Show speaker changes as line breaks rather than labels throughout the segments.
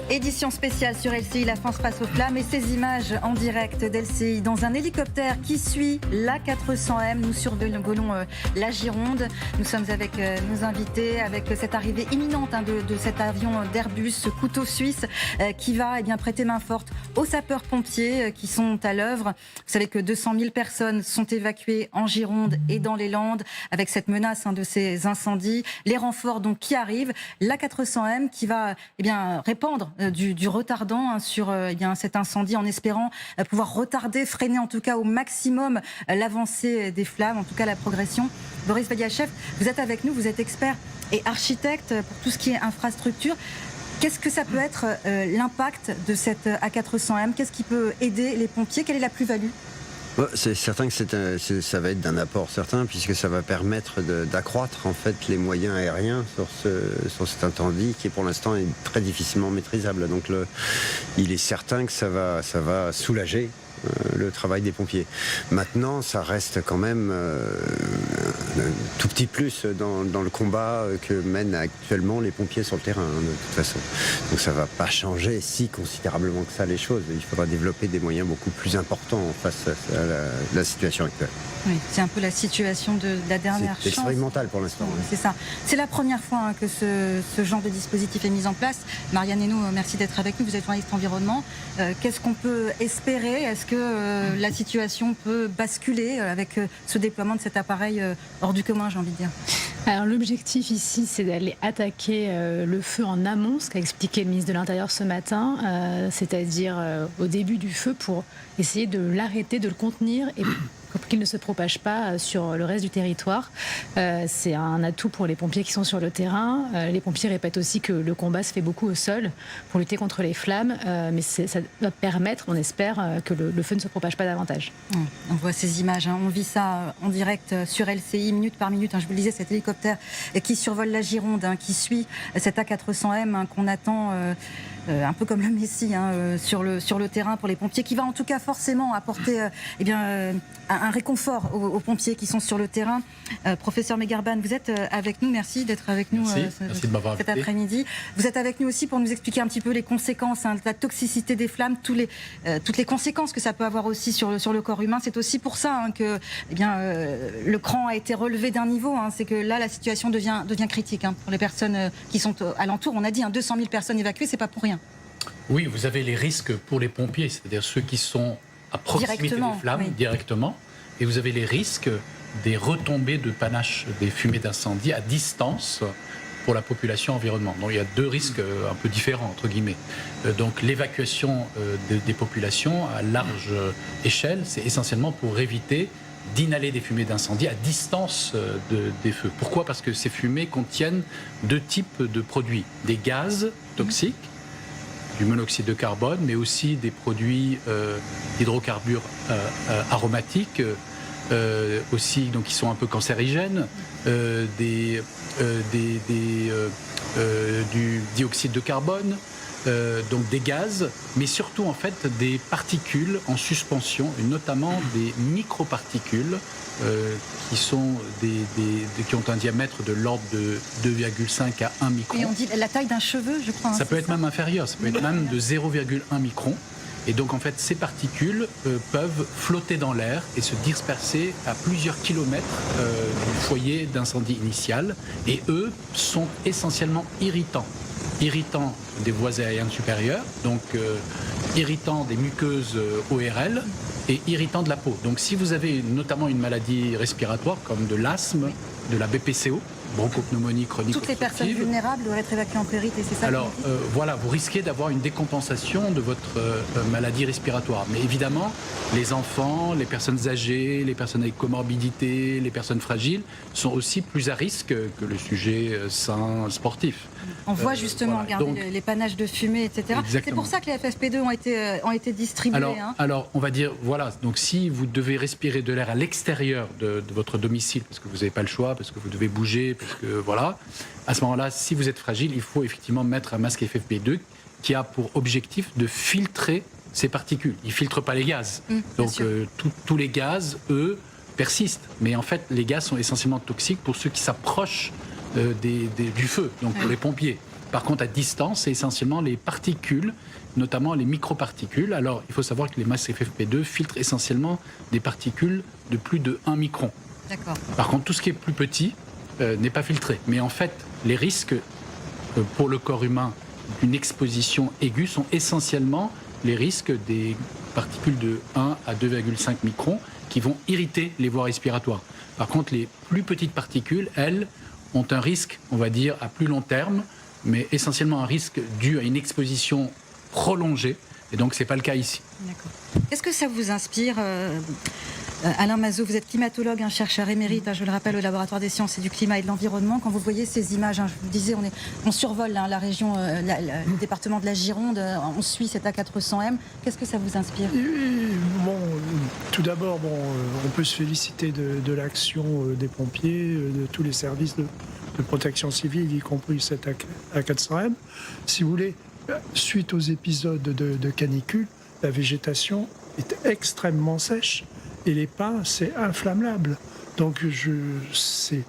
Édition spéciale sur LCI, la France face aux flammes et ces images en direct d'LCI dans un hélicoptère qui suit l'A400M. Nous survolons la Gironde. Nous sommes avec nos invités, avec cette arrivée imminente de cet avion d'Airbus, ce couteau suisse qui va prêter main forte aux sapeurs-pompiers qui sont à l'œuvre. Vous savez que 200 000 personnes sont évacuées en Gironde et dans les Landes avec cette menace de ces incendies. Les renforts donc qui arrivent, l'A400M qui va répandre du retardant sur cet incendie en espérant pouvoir retarder, freiner en tout cas au maximum l'avancée des flammes, en tout cas la progression. Boris Vadiachev, vous êtes avec nous, vous êtes expert et architecte pour tout ce qui est infrastructure. Qu'est-ce que ça peut être l'impact de cette A400M? Qu'est-ce qui peut aider les pompiers? Quelle est la plus-value?
C'est certain que ça va être d'un apport certain puisque ça va permettre d'accroître en fait les moyens aériens sur cet incendie qui pour l'instant est très difficilement maîtrisable. Donc il est certain que ça va soulager le travail des pompiers. Maintenant, ça reste quand même un tout petit plus dans le combat que mènent actuellement les pompiers sur le terrain, de toute façon. Donc ça ne va pas changer si considérablement que ça les choses. Il faudra développer des moyens beaucoup plus importants face à la situation actuelle.
Oui, c'est un peu la situation de la dernière chance.
C'est expérimental pour l'instant.
Oui, c'est ça. C'est la première fois que ce genre de dispositif est mis en place. Marianne Hesnaut, merci d'être avec nous. Vous êtes journaliste environnement. Qu'est-ce qu'on peut espérer? Est-ce que la situation peut basculer avec ce déploiement de cet appareil hors du commun, j'ai envie de dire?
Alors l'objectif ici, c'est d'aller attaquer le feu en amont, ce qu'a expliqué le ministre de l'Intérieur ce matin, c'est-à-dire au début du feu pour essayer de l'arrêter, de le contenir et pour qu'il ne se propage pas sur le reste du territoire. C'est un atout pour les pompiers qui sont sur le terrain. Les pompiers répètent aussi que le combat se fait beaucoup au sol pour lutter contre les flammes, mais ça va permettre, on espère, que le feu ne se propage pas davantage.
On voit ces images, on vit ça en direct sur LCI, minute par minute. Je vous le disais, cet hélicoptère qui survole la Gironde, qui suit cet A400M qu'on attend un peu comme le Messie sur le terrain pour les pompiers, qui va en tout cas forcément apporter un réconfort aux pompiers qui sont sur le terrain. Professeur Megarban, vous êtes avec nous, merci d'être avec nous
merci de m'avoir
cet
invité.
Après-midi. Vous êtes avec nous aussi pour nous expliquer un petit peu les conséquences, la toxicité des flammes, toutes les conséquences que ça peut avoir aussi sur le corps humain. C'est aussi pour ça que le cran a été relevé d'un niveau. C'est que là, la situation devient critique pour les personnes qui sont alentour. On a dit 200 000 personnes évacuées, c'est pas pour rien.
Oui, vous avez les risques pour les pompiers, c'est-à-dire ceux qui sont à proximité des flammes directement, et vous avez les risques des retombées de panache des fumées d'incendie à distance pour la population environnement. Donc il y a deux risques un peu différents, entre guillemets. Donc l'évacuation des populations à large échelle, c'est essentiellement pour éviter d'inhaler des fumées d'incendie à distance des feux. Pourquoi? Parce que ces fumées contiennent deux types de produits. Des gaz toxiques, du monoxyde de carbone, mais aussi des produits d'hydrocarbures aromatiques, aussi donc qui sont un peu cancérigènes, du dioxyde de carbone, donc des gaz, mais surtout en fait des particules en suspension, et notamment des microparticules qui ont un diamètre de l'ordre de 2,5 à 1 micron.
Et on dit la taille d'un cheveu, je crois.
Ça peut être même inférieur, ça peut être même de 0,1 micron. Et donc en fait, ces particules peuvent flotter dans l'air et se disperser à plusieurs kilomètres du foyer d'incendie initial. Et eux sont essentiellement irritants des voies aériennes supérieures, donc irritants des muqueuses ORL et irritants de la peau. Donc si vous avez notamment une maladie respiratoire comme de l'asthme, de la BPCO, bronchopneumonie chronique
toutes les personnes vulnérables doivent être évacuées en priorité, c'est ça?
Alors voilà, vous risquez d'avoir une décompensation de votre maladie respiratoire. Mais évidemment, les enfants, les personnes âgées, les personnes avec comorbidité, les personnes fragiles sont aussi plus à risque que le sujet sain sportif.
On voit justement,
voilà.
regardez les panaches de fumée, etc.
Exactement.
C'est pour ça que les FFP2 ont été distribués.
Alors, on va dire, voilà, donc si vous devez respirer de l'air à l'extérieur de votre domicile, parce que vous n'avez pas le choix, parce que vous devez bouger, parce que voilà, à ce moment-là, si vous êtes fragile, il faut effectivement mettre un masque FFP2 qui a pour objectif de filtrer ces particules. Il ne filtre pas les gaz. Donc tous les gaz, eux, persistent. Mais en fait, les gaz sont essentiellement toxiques pour ceux qui s'approchent du feu, donc pour les pompiers. Par contre, à distance, c'est essentiellement les particules, notamment les microparticules. Alors, il faut savoir que les masques FFP2 filtrent essentiellement des particules de plus de 1 micron.
D'accord.
Par contre, tout ce qui est plus petit n'est pas filtré. Mais en fait, les risques pour le corps humain d'une exposition aiguë sont essentiellement les risques des particules de 1 à 2,5 microns qui vont irriter les voies respiratoires. Par contre, les plus petites particules, elles, ont un risque, on va dire, à plus long terme, mais essentiellement un risque dû à une exposition prolongée. Et donc, ce n'est pas le cas ici.
D'accord. Qu'est-ce que ça vous inspire Alain Mazeau, vous êtes climatologue, un chercheur émérite, je le rappelle, au laboratoire des sciences et du climat et de l'environnement. Quand vous voyez ces images, je vous disais, on survole la région, le département de la Gironde, on suit cet A400M. Qu'est-ce que ça vous inspire?
Tout d'abord, on peut se féliciter de l'action des pompiers, de tous les services de protection civile, y compris cet A400M. Si vous voulez, suite aux épisodes de canicule, la végétation est extrêmement sèche. Et les pins, c'est inflammable. Donc, c'est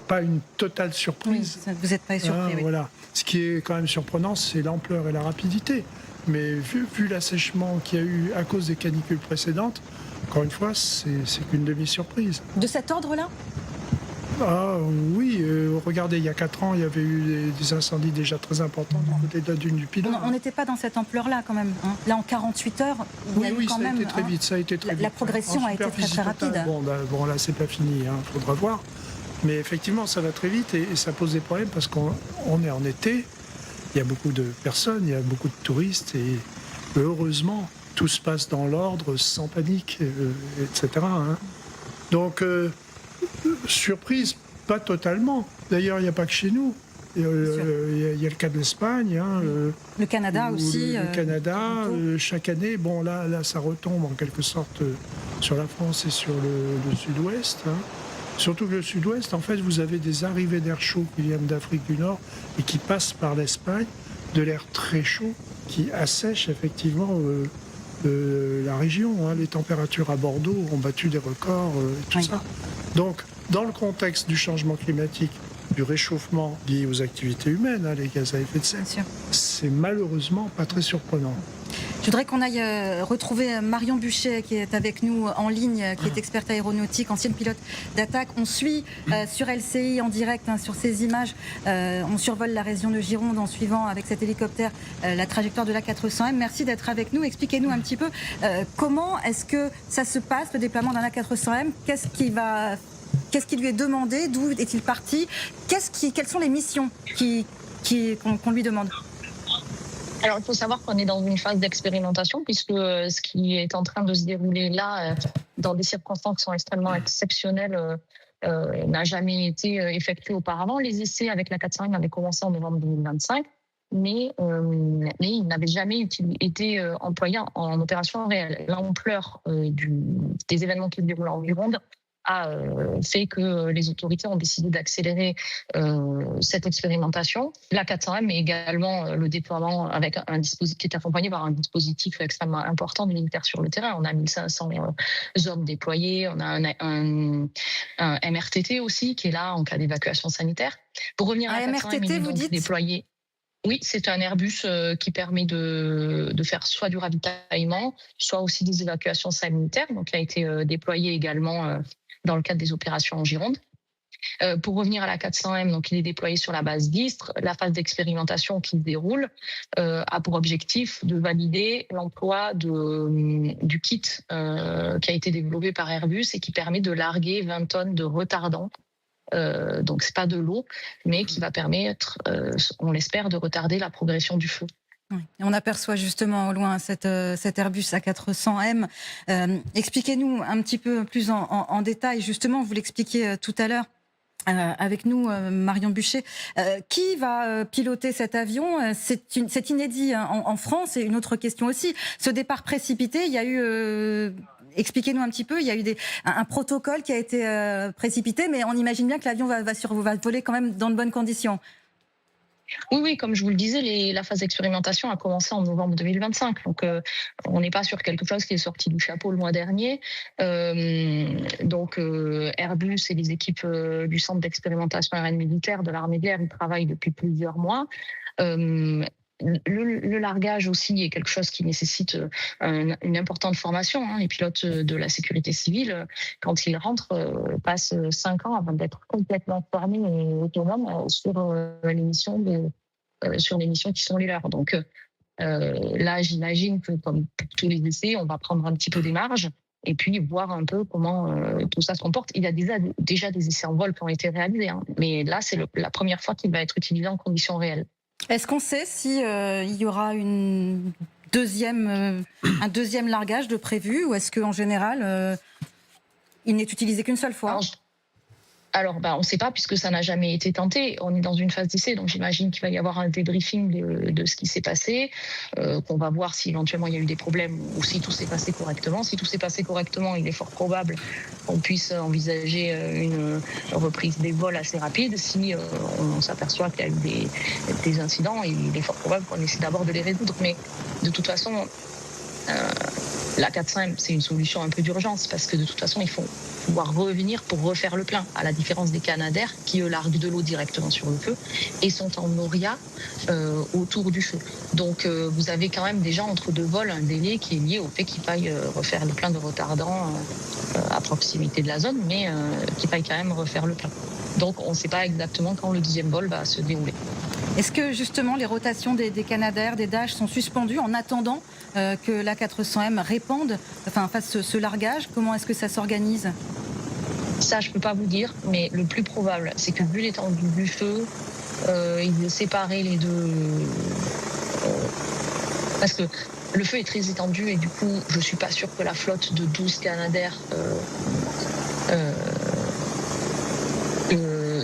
pas une totale surprise.
Oui, vous n'êtes pas surpris. Oui.
Voilà. Ce qui est quand même surprenant, c'est l'ampleur et la rapidité. Mais vu l'assèchement qu'il y a eu à cause des canicules précédentes, encore une fois, c'est qu'une demi-surprise.
De cet ordre-là?
Ah oui, regardez, il y a 4 ans, il y avait eu des incendies déjà très importants du côté de la dune du Pilat.
On n'était pas dans cette ampleur-là quand même. Hein. Là, en 48 heures, il y a eu quand même...
Ça a été très vite.
La progression a été très rapide.
Bon, là, c'est pas fini, il faudra voir. Mais effectivement, ça va très vite et ça pose des problèmes parce qu'on est en été, il y a beaucoup de personnes, il y a beaucoup de touristes et heureusement, tout se passe dans l'ordre, sans panique, etc. Hein. Donc... surprise, pas totalement. D'ailleurs, il n'y a pas que chez nous. Il y a le cas de l'Espagne.
Le Canada aussi.
Le Canada, chaque année, là, ça retombe en quelque sorte sur la France et sur le sud-ouest. Hein. Surtout que le sud-ouest, en fait, vous avez des arrivées d'air chaud qui viennent d'Afrique du Nord et qui passent par l'Espagne, de l'air très chaud qui assèche effectivement la région. Hein. Les températures à Bordeaux ont battu des records, tout ça. Donc, dans le contexte du changement climatique, du réchauffement lié aux activités humaines, les gaz à effet de serre, c'est malheureusement pas très surprenant.
Je voudrais qu'on aille retrouver Marion Buchet qui est avec nous en ligne, qui est experte aéronautique, ancienne pilote d'attaque. On suit sur LCI en direct, sur ces images. On survole la région de Gironde en suivant avec cet hélicoptère la trajectoire de l'A400M. Merci d'être avec nous. Expliquez-nous un petit peu comment est-ce que ça se passe, le déploiement d'un A400M. Qu'est-ce qui lui est demandé? D'où est-il parti? Quelles sont les missions qu'on lui demande?
Alors, il faut savoir qu'on est dans une phase d'expérimentation puisque ce qui est en train de se dérouler là, dans des circonstances qui sont extrêmement exceptionnelles, n'a jamais été effectué auparavant. Les essais avec la 400M avaient commencé en novembre 2025, mais ils n'avaient jamais été employés en opération réelle. L'ampleur des événements qui se déroulent en Gironde a fait que les autorités ont décidé d'accélérer cette expérimentation. La 400M est également le déploiement avec un dispositif qui est accompagné par un dispositif extrêmement important de militaires sur le terrain. On a 1500 hommes déployés, on a un MRTT aussi qui est là en cas d'évacuation sanitaire. Pour revenir à la 400M, il est donc déployé. Oui, c'est un Airbus qui permet de faire soit du ravitaillement, soit aussi des évacuations sanitaires, donc qui a été déployé également dans le cadre des opérations en Gironde. Pour revenir à la 400M, donc il est déployé sur la base d'Istres. La phase d'expérimentation qui se déroule a pour objectif de valider l'emploi du kit qui a été développé par Airbus et qui permet de larguer 20 tonnes de retardant. Donc c'est pas de l'eau, mais qui va permettre, on l'espère, de retarder la progression du feu.
Oui. On aperçoit justement au loin cet Airbus A400M. Expliquez-nous un petit peu plus en détail, justement, vous l'expliquiez tout à l'heure avec nous, Marion Buchet. Qui va piloter cet avion? C'est inédit en France. Et une autre question aussi, ce départ précipité, il y a eu... Expliquez-nous un petit peu, il y a eu un protocole qui a été précipité, mais on imagine bien que l'avion va voler quand même dans de bonnes conditions.
Oui, comme je vous le disais, la phase d'expérimentation a commencé en novembre 2025. Donc, on n'est pas sur quelque chose qui est sorti du chapeau le mois dernier. Airbus et les équipes du centre d'expérimentation aérienne militaire de l'armée de l'air, ils travaillent depuis plusieurs mois. Le largage aussi est quelque chose qui nécessite une importante formation. Les pilotes de la sécurité civile, quand ils rentrent, passent 5 ans avant d'être complètement formés et autonomes sur les missions qui sont les leurs. Donc là, j'imagine que comme pour tous les essais, on va prendre un petit peu des marges et puis voir un peu comment tout ça se comporte. Il y a déjà des essais en vol qui ont été réalisés, mais là, c'est la première fois qu'il va être utilisé en conditions réelles.
Est-ce qu'on sait si il y aura un deuxième largage de prévu, ou est-ce qu'en général, il n'est utilisé qu'une seule fois ?
Alors, on ne sait pas, puisque ça n'a jamais été tenté. On est dans une phase d'essai, donc j'imagine qu'il va y avoir un débriefing de ce qui s'est passé, qu'on va voir si éventuellement il y a eu des problèmes ou si tout s'est passé correctement. Si tout s'est passé correctement, il est fort probable qu'on puisse envisager une reprise des vols assez rapide. Si on s'aperçoit qu'il y a eu des incidents, il est fort probable qu'on essaie d'abord de les résoudre. Mais de toute façon, l'A400M, c'est une solution un peu d'urgence, parce que de toute façon, il faut pouvoir revenir pour refaire le plein, à la différence des Canadair qui, eux, larguent de l'eau directement sur le feu et sont en noria autour du feu. Donc, vous avez quand même déjà entre deux vols un délai qui est lié au fait qu'il faille refaire le plein de retardants à proximité de la zone, mais qu'il faille quand même refaire le plein. Donc, on ne sait pas exactement quand le deuxième vol va se dérouler.
Est-ce que justement les rotations des Canadair, des Dash sont suspendues en attendant que l'A400M fasse ce largage ? Comment est-ce que ça s'organise ?
Ça, je ne peux pas vous dire, mais le plus probable, c'est que vu l'étendue du feu, ils aient séparé les deux. Parce que le feu est très étendu et du coup, je ne suis pas sûre que la flotte de 12 Canadair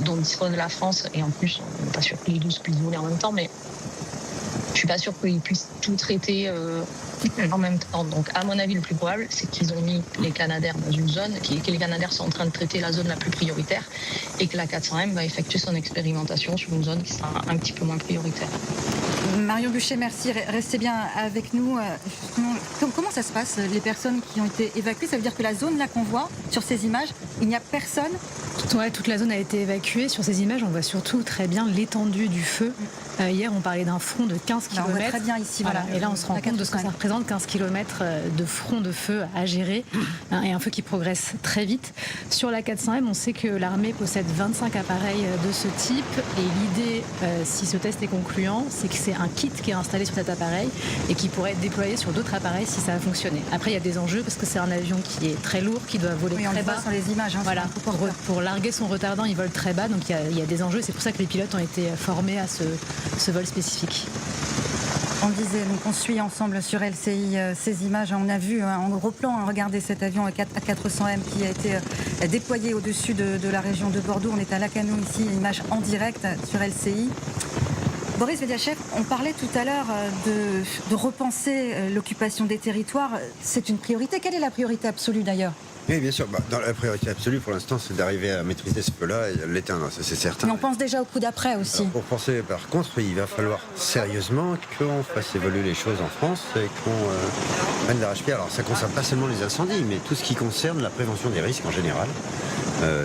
dont dispose la France, et en plus, on n'est pas sûr que les 12 puissent voler en même temps, mais je ne suis pas sûre qu'ils puissent tout traiter en même temps. Donc, à mon avis, le plus probable, c'est qu'ils ont mis les Canadair dans une zone, que les Canadair sont en train de traiter la zone la plus prioritaire, et que la 400M va effectuer son expérimentation sur une zone qui sera un petit peu moins prioritaire.
Marion Buchet, merci. Restez bien avec nous. Comment ça se passe, les personnes qui ont été évacuées ? Ça veut dire que la zone là qu'on voit sur ces images, il n'y a personne ?
Ouais, toute la zone a été évacuée. Sur ces images, on voit surtout très bien l'étendue du feu. Hier, on parlait d'un front de 15 km.
On voit très bien ici.
Voilà. Et là, on se rend compte de ce que ça représente, 15 km de front de feu à gérer, et un feu qui progresse très vite. Sur la 400M, on sait que l'armée possède 25 appareils de ce type. Et l'idée, si ce test est concluant, c'est que c'est un kit qui est installé sur cet appareil et qui pourrait être déployé sur d'autres appareils si ça a fonctionné. Après, il y a des enjeux parce que c'est un avion qui est très lourd, qui doit voler très bas.
Sur les images.
Voilà. Pour larguer son retardant, il vole très bas, donc il y a des enjeux. C'est pour ça que les pilotes ont été formés à ce vol spécifique.
On disait, donc on suit ensemble sur LCI ces images. On a vu en gros plan, regardez cet avion A400M qui a été déployé au-dessus de la région de Bordeaux. On est à Lacanau ici, image en direct sur LCI. Boris Vediachev, on parlait tout à l'heure de repenser l'occupation des territoires. C'est une priorité. Quelle est la priorité absolue d'ailleurs ?
Oui, bien sûr. Dans la priorité absolue, pour l'instant, c'est d'arriver à maîtriser ce feu-là et l'éteindre, ça c'est certain.
Mais on pense déjà au coup d'après aussi.
Alors, pour penser, par contre, il va falloir sérieusement qu'on fasse évoluer les choses en France et qu'on prenne d'arrache-pied. Alors, ça ne concerne pas seulement les incendies, mais tout ce qui concerne la prévention des risques en général.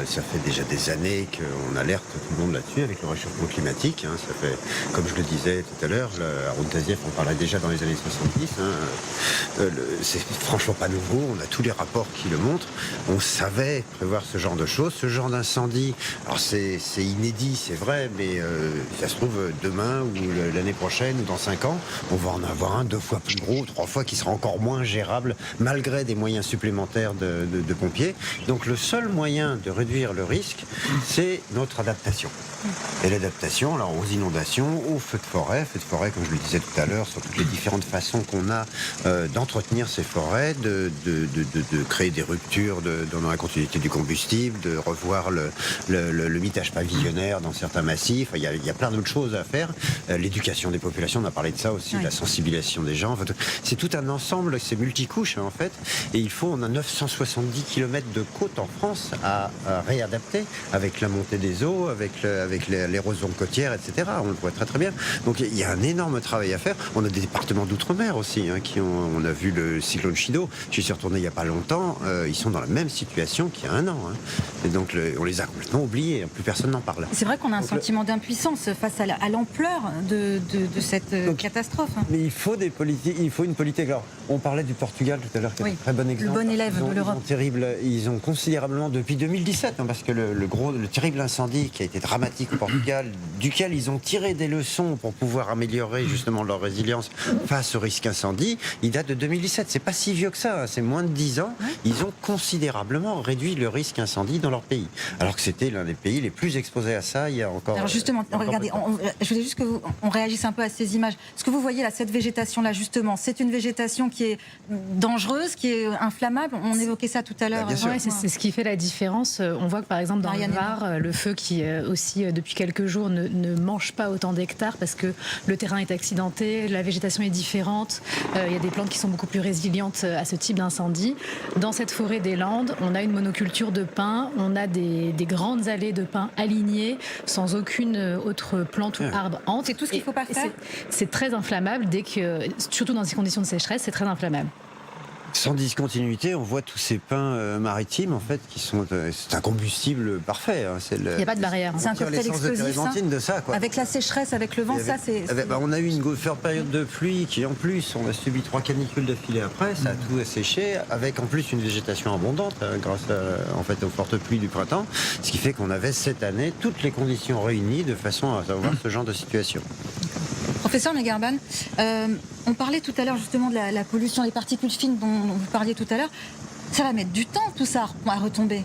Ça fait déjà des années qu'on alerte tout le monde là-dessus avec le réchauffement climatique. Ça fait, comme je le disais tout à l'heure, Haroun Tazieff en parlait déjà dans les années 70. C'est franchement pas nouveau. On a tous les rapports qui le montrent. On savait prévoir ce genre de choses, ce genre d'incendie. Alors c'est inédit, c'est vrai, mais ça se trouve demain ou l'année prochaine ou dans 5 ans, on va en avoir un 2 fois plus gros, 3 fois qui sera encore moins gérable malgré des moyens supplémentaires de pompiers. Donc le seul moyen de réduire le risque, c'est notre adaptation. Et l'adaptation, alors aux inondations, aux feux de forêt, comme je le disais tout à l'heure, sur toutes les différentes façons qu'on a d'entretenir ces forêts, de créer des ruptures dans la continuité du combustible, de revoir le mitage pavillonnaire dans certains massifs. Il y a plein d'autres choses à faire. L'éducation des populations, on a parlé de ça aussi, la sensibilisation des gens. C'est tout un ensemble, c'est multicouche en fait. Et on a 970 km de côte en France à réadapter avec la montée des eaux, avec avec l'érosion côtière, etc. On le voit très très bien. Donc il y a un énorme travail à faire. On a des départements d'outre-mer aussi, on a vu le cyclone Chido. J'y suis retourné il n'y a pas longtemps. Ils sont dans la même situation qu'il y a un an. Et donc on les a complètement oubliés. Plus personne n'en parle.
C'est vrai qu'on a un sentiment d'impuissance face à l'ampleur de cette catastrophe.
Mais il faut des politiques. Il faut une politique. Alors, on parlait du Portugal tout à l'heure, qui est un très bon exemple.
Le bon élève de l'Europe.
Ils ont considérablement depuis 2017, parce que le terrible incendie qui a été dramatique au Portugal, duquel ils ont tiré des leçons pour pouvoir améliorer justement leur résilience face au risque incendie, il date de 2017. C'est pas si vieux que ça, c'est moins de 10 ans. Ils ont considérablement réduit le risque incendie dans leur pays, alors que c'était l'un des pays les plus exposés à ça il y a encore.
Alors justement, regardez, je voulais juste qu'on réagisse un peu à ces images. Ce que vous voyez là, cette végétation-là, justement, c'est une végétation qui est dangereuse, qui est inflammable. On évoquait ça tout à l'heure.
Ouais, c'est ce qui fait la différence. On voit que par exemple dans le Var, le feu qui aussi depuis quelques jours ne mange pas autant d'hectares parce que le terrain est accidenté, la végétation est différente. Il y a des plantes qui sont beaucoup plus résilientes à ce type d'incendie. Dans cette forêt des Landes, on a une monoculture de pins, on a des grandes allées de pins alignées sans aucune autre plante ou arbre entre.
C'est tout ce qu'il ne faut pas faire.
C'est très inflammable surtout dans ces conditions de sécheresse, c'est très inflammable.
Sans discontinuité, on voit tous ces pins maritimes en fait qui sont c'est un combustible parfait.
Il n'y a pas de barrière.
C'est un cocktail explosif.
De ça, quoi.
Avec la sécheresse, avec le vent,
on a eu une forte période de pluie qui en plus, on a subi 3 canicules d'affilée après, ça a tout séché, avec en plus une végétation abondante grâce aux fortes pluies du printemps, ce qui fait qu'on avait cette année toutes les conditions réunies de façon à avoir ce genre de situation.
Professeur Megarban, on parlait tout à l'heure justement de la pollution des particules fines dont vous parliez tout à l'heure. Ça va mettre du temps tout ça à retomber.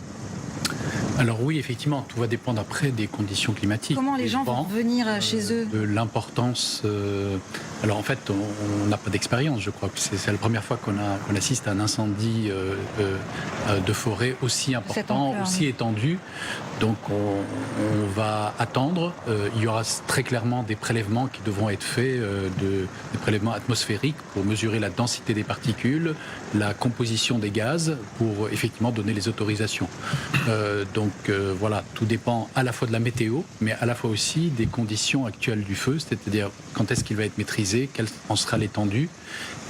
Alors oui, effectivement, tout va dépendre après des conditions climatiques.
Comment les gens vont venir chez eux?
De l'importance. Alors en fait, on n'a pas d'expérience, je crois que c'est la première fois qu'on assiste à un incendie de forêt aussi important, aussi étendu. Donc on va attendre. Il y aura très clairement des prélèvements qui devront être faits, des prélèvements atmosphériques pour mesurer la densité des particules, la composition des gaz, pour effectivement donner les autorisations. Donc voilà, tout dépend à la fois de la météo, mais à la fois aussi des conditions actuelles du feu, c'est-à-dire quand est-ce qu'il va être maîtrisé, quelle en sera l'étendue,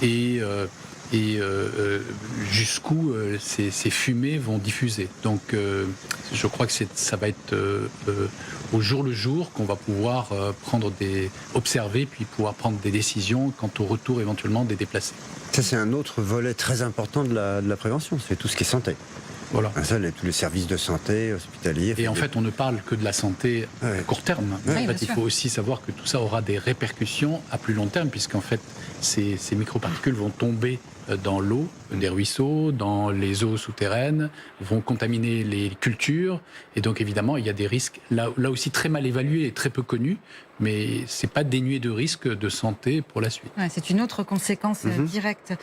et jusqu'où ces fumées vont diffuser. Donc je crois que ça va être au jour le jour qu'on va pouvoir observer puis pouvoir prendre des décisions quant au retour éventuellement des déplacés.
Ça, c'est un autre volet très important de la prévention, c'est tout ce qui est santé.
Voilà.
Ça, tous les services de santé hospitaliers.
Et en fait, on ne parle que de la santé à court terme.
Oui,
en fait, il faut aussi savoir que tout ça aura des répercussions à plus long terme, puisqu'en fait, ces microparticules vont tomber dans l'eau des ruisseaux, dans les eaux souterraines, vont contaminer les cultures. Et donc, évidemment, il y a des risques, là aussi très mal évalués et très peu connus, mais ce n'est pas dénué de risques de santé pour la suite.
Ouais, c'est une autre conséquence directe.